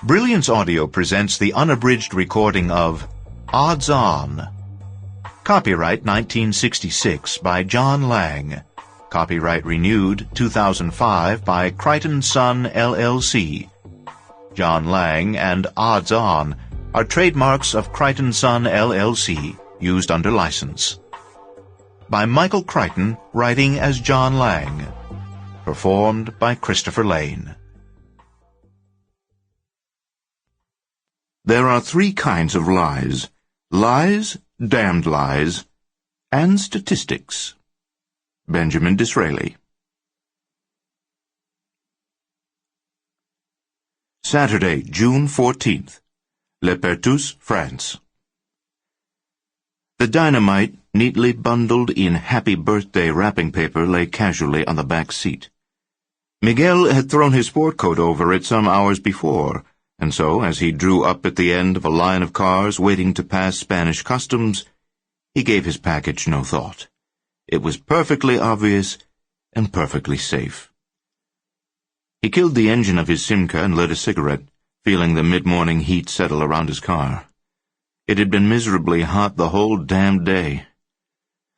Brilliance Audio presents the unabridged recording of Odds On. Copyright 1966 by John Lange. Copyright renewed 2005 by Crichton Son LLC. John Lange and Odds On are trademarks of Crichton Son LLC, used under license. By Michael Crichton, writing as John Lange. Performed by Christopher Lane. There are three kinds of lies: lies, damned lies, and statistics. Benjamin Disraeli. Saturday, June 14th. Le Pertus, France. The dynamite, neatly bundled in happy birthday wrapping paper, lay casually on the back seat. Miguel had thrown his sport coat over it some hours before, and so, as he drew up at the end of a line of cars waiting to pass Spanish customs, he gave his package no thought. It was perfectly obvious and perfectly safe. He killed the engine of his Simca and lit a cigarette, feeling the mid-morning heat settle around his car. It had been miserably hot the whole damned day.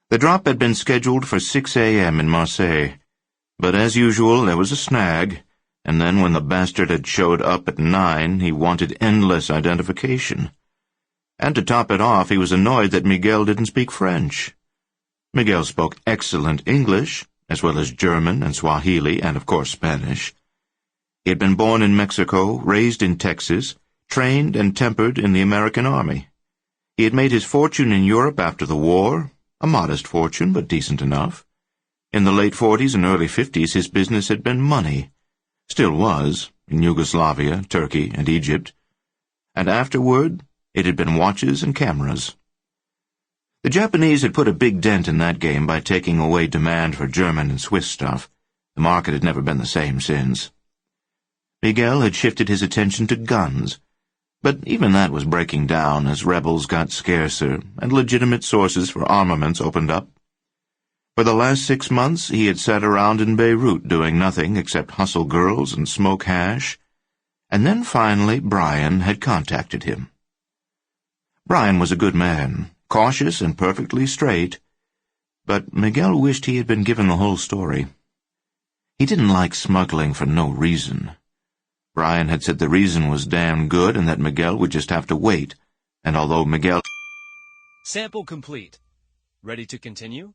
The drop had been scheduled for 6 a.m. in Marseille, but as usual there was a snag, and then when the bastard had showed up at 9, he wanted endless identification. And to top it off, he was annoyed that Miguel didn't speak French. Miguel spoke excellent English, as well as German and Swahili and, of course, Spanish. He had been born in Mexico, raised in Texas, trained and tempered in the American Army. He had made his fortune in Europe after the war, a modest fortune, but decent enough. In the late 40s and early 50s, his business had been money. Still was, in Yugoslavia, Turkey, and Egypt. And afterward, it had been watches and cameras. The Japanese had put a big dent in that game by taking away demand for German and Swiss stuff. The market had never been the same since. Miguel had shifted his attention to guns, but even that was breaking down as rebels got scarcer and legitimate sources for armaments opened up. For the last 6 months, he had sat around in Beirut doing nothing except hustle girls and smoke hash, and then finally Brian had contacted him. Brian was a good man, cautious and perfectly straight, but Miguel wished he had been given the whole story. He didn't like smuggling for no reason. Brian had said the reason was damn good and that Miguel would just have to wait, and although Miguel... Sample complete. Ready to continue?